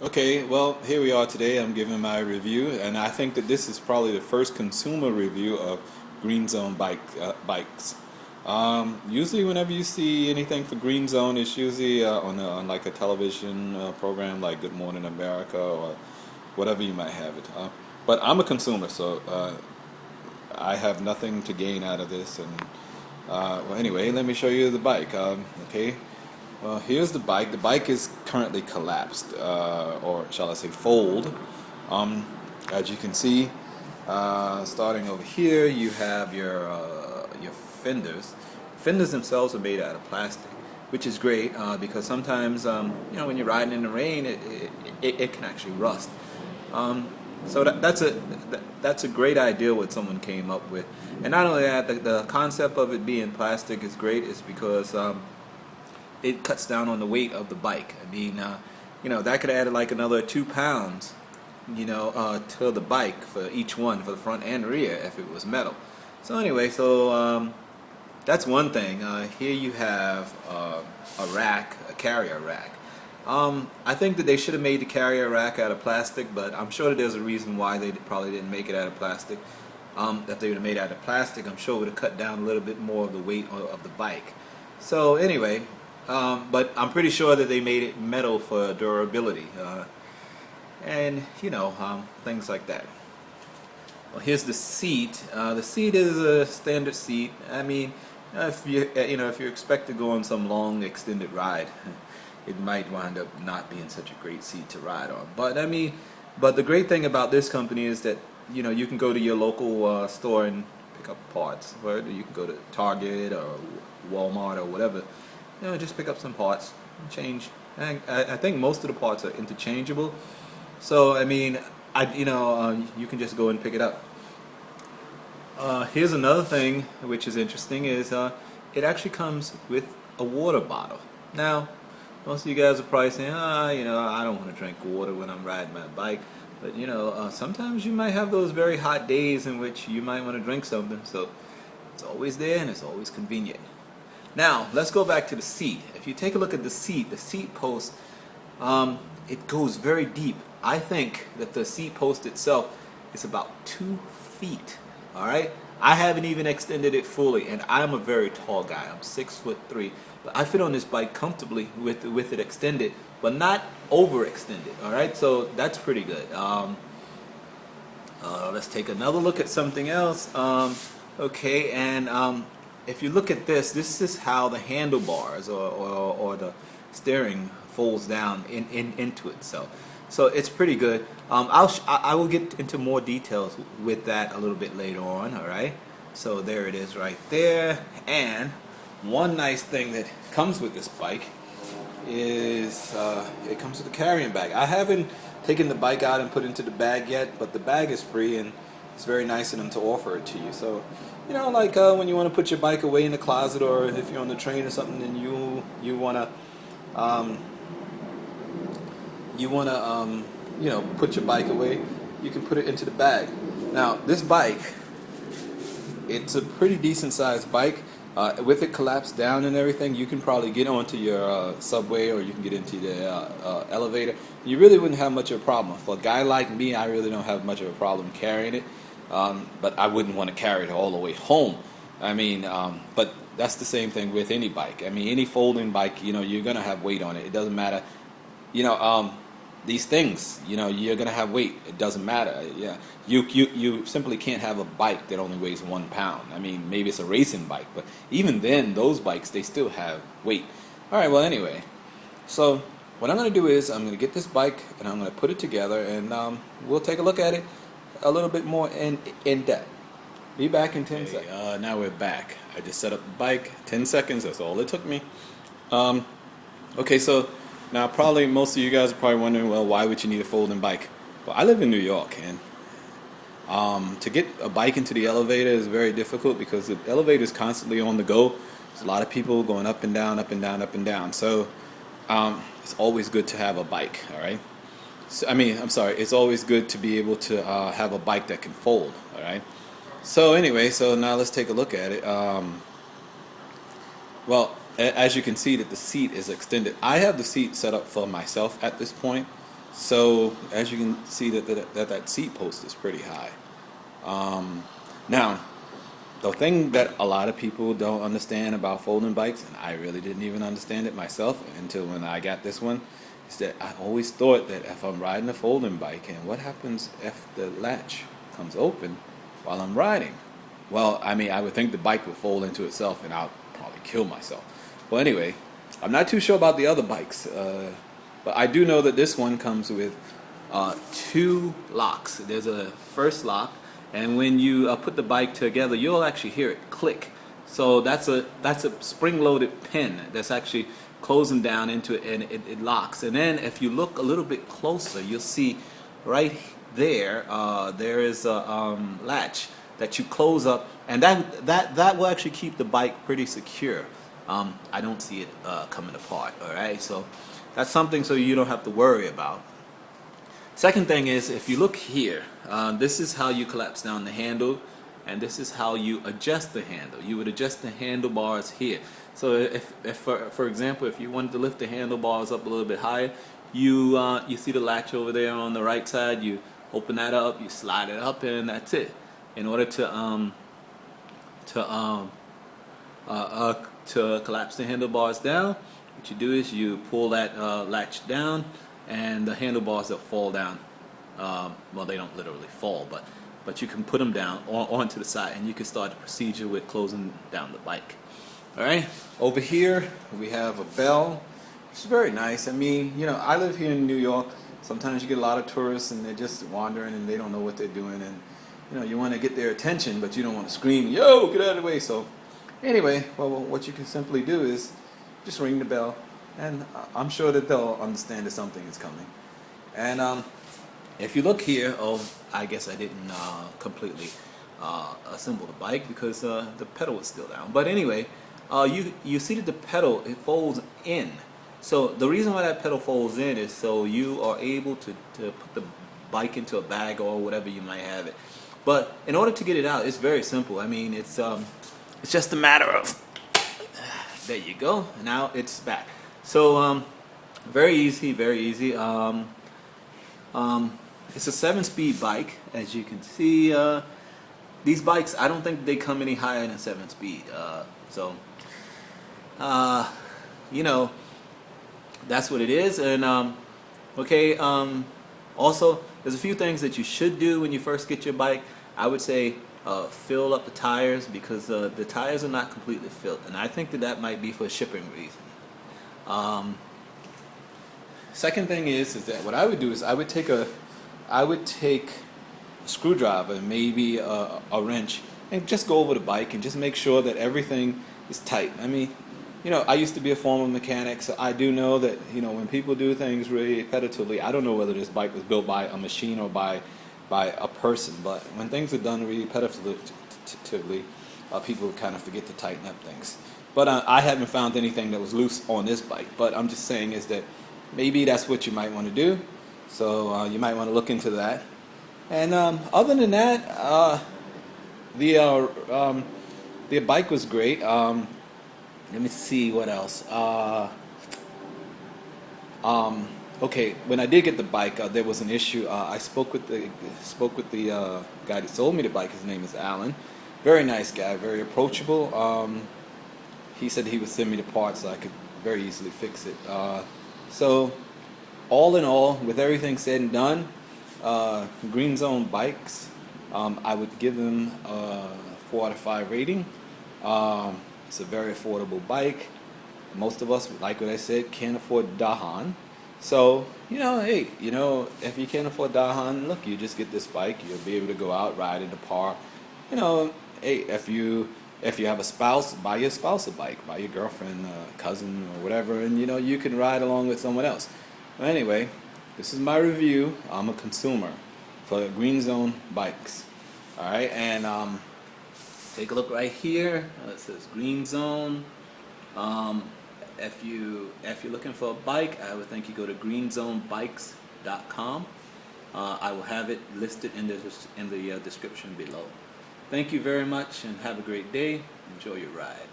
Okay, well, here we are today. I'm giving my review, and I think that this is probably the first consumer review of GreenZone bikes. Usually, whenever you see anything for GreenZone, it's usually on like a television program like Good Morning America or whatever you might have it. But I'm a consumer, so I have nothing to gain out of this. And well, anyway, let me show you the bike. Okay. Well, here's the bike. The bike is currently collapsed, or shall I say, fold. Um, as you can see, starting over here, you have your fenders. Fenders themselves are made out of plastic, which is great because sometimes when you're riding in the rain, it can actually rust. So that's a great idea what someone came up with, and not only that, the concept of it being plastic is great. Is because it cuts down on the weight of the bike. I mean, that could add like another 2 pounds, to the bike for each one, for the front and rear, if it was metal. So anyway, that's one thing. Here you have a rack, a carrier rack. I think that they should have made the carrier rack out of plastic, but I'm sure that there's a reason why they probably didn't make it out of plastic. If they would have made it out of plastic, I'm sure it would have cut down a little bit more of the weight of the bike. So anyway, but I'm pretty sure that they made it metal for durability, and things like that. Well, here's the seat. The seat is a standard seat. I mean, if you expect to go on some long extended ride, it might wind up not being such a great seat to ride on. But the great thing about this company is that you can go to your local store and pick up parts. Or you can go to Target or Walmart or whatever. Just pick up some parts and change. And I think most of the parts are interchangeable. So I mean, you can just go and pick it up. Here's another thing which is interesting is it actually comes with a water bottle. Now, most of you guys are probably saying, I don't want to drink water when I'm riding my bike. But sometimes you might have those very hot days in which you might want to drink something. So it's always there and it's always convenient. Now, let's go back to the seat. If you take a look at the seat post, it goes very deep. I think that the seat post itself is about 2 feet. All right? I haven't even extended it fully, and I'm a very tall guy. I'm 6'3", but I fit on this bike comfortably with it extended, but not overextended. All right? So that's pretty good. Let's take another look at something else. Okay, and if you look at this is how the handlebars or the steering folds down into itself. So it's pretty good. I will get into more details with that a little bit later on. All right. So there it is right there. And one nice thing that comes with this bike is it comes with a carrying bag. I haven't taken the bike out and put it into the bag yet, but the bag is free and it's very nice of them to offer it to you. So like when you want to put your bike away in the closet, or if you're on the train or something and you wanna put your bike away, you can put it into the bag. Now this bike, it's a pretty decent sized bike. With it collapsed down and everything, you can probably get onto your subway, or you can get into the elevator. You really wouldn't have much of a problem. For a guy like me, I really don't have much of a problem carrying it. But I wouldn't want to carry it all the way home. I mean, but that's the same thing with any bike. I mean, any folding bike, you're gonna have weight on it. It doesn't matter. These things, you're gonna have weight. It doesn't matter. Yeah, you simply can't have a bike that only weighs 1 pound. I mean, maybe it's a racing bike, but even then, those bikes, they still have weight. All right. Well, anyway, so what I'm gonna do is I'm gonna get this bike and I'm gonna put it together, and we'll take a look at it a little bit more in depth. Be back in 10 seconds. Now we're back. I just set up the bike. 10 seconds. That's all it took me. Okay, so now probably most of you guys are probably wondering, well, why would you need a folding bike? Well, I live in New York, and to get a bike into the elevator is very difficult because the elevator is constantly on the go. There's a lot of people going up and down, up and down, up and down. So it's always good to have a bike. All right. So, I'm sorry. It's always good to be able to have a bike that can fold. All right. So anyway, now let's take a look at it. Well, as you can see that the seat is extended. I have the seat set up for myself at this point, So as you can see that seat post is pretty high. Now, the thing that a lot of people don't understand about folding bikes, and I really didn't even understand it myself until when I got this one, is that I always thought that if I'm riding a folding bike, and what happens if the latch comes open while I'm riding? Well, I mean, I would think the bike would fold into itself and I'll probably kill myself. Well, anyway, I'm not too sure about the other bikes, but I do know that this one comes with two locks. There's a first lock, and when you put the bike together, you'll actually hear it click. So that's a spring-loaded pin that's actually closing down into it, and it locks. And then if you look a little bit closer, you'll see right there there is a latch that you close up, and that will actually keep the bike pretty secure. I don't see it coming apart. All right, so that's something so you don't have to worry about. Second thing is, if you look here, this is how you collapse down the handle, and this is how you adjust the handle. You would adjust the handlebars here. So if for example, if you wanted to lift the handlebars up a little bit higher, you see the latch over there on the right side. You open that up, you slide it up, and that's it. In order to collapse the handlebars down, what you do is you pull that latch down, and the handlebars that fall down. Well, they don't literally fall, but you can put them down onto the side, and you can start the procedure with closing down the bike. All right. Over here we have a bell. It's very nice. I mean, you know, I live here in New York. Sometimes you get a lot of tourists, and they're just wandering, and they don't know what they're doing, and you know, you want to get their attention, but you don't want to scream, "Yo, get out of the way!" So, anyway, well, what you can simply do is just ring the bell, and I'm sure that they'll understand that something is coming. And if you look here, oh, I guess I didn't completely assemble the bike because the pedal was still down. But anyway, you see that the pedal, it folds in. So the reason why that pedal folds in is so you are able to put the bike into a bag or whatever you might have it. But in order to get it out, it's very simple. I mean, it's just a matter of, there you go. Now it's back. So very easy, very easy. It's a 7-speed bike, as you can see. These bikes, I don't think they come any higher than 7-speed. You know, that's what it is. And okay. Also, there's a few things that you should do when you first get your bike. I would say fill up the tires, because the tires are not completely filled, and I think that might be for a shipping reason. Second thing is that what I would do is I would take a screwdriver and maybe a wrench and just go over the bike and just make sure that everything is tight. I mean, you know, I used to be a former mechanic, so I do know that, you know, when people do things really repetitively, I don't know whether this bike was built by a machine or by a person, but when things are done really repetitively, people kind of forget to tighten up things. But I haven't found anything that was loose on this bike, but I'm just saying is that maybe that's what you might want to do, so you might want to look into that. And other than that, the bike was great. Let me see what else. Okay, when I did get the bike, there was an issue. I spoke with the guy that sold me the bike. His name is Alan. Very nice guy, very approachable. He said he would send me the parts so I could very easily fix it. So, all in all, with everything said and done, GreenZone bikes, I would give them a 4 out of 5 rating. It's a very affordable bike. Most of us, like what I said, can't afford Dahon. So, you know, hey, you know, if you can't afford Dahon, look, you just get this bike. You'll be able to go out, ride in the park. You know, hey, if you have a spouse, buy your spouse a bike. Buy your girlfriend, cousin, or whatever, and, you know, you can ride along with someone else. But anyway, this is my review. I'm a consumer for GreenZone bikes. All right, and take a look right here. It says GreenZone. If you're looking for a bike, I would think you go to greenzonebikes.com. I will have it listed in the description below. Thank you very much, and have a great day. Enjoy your ride.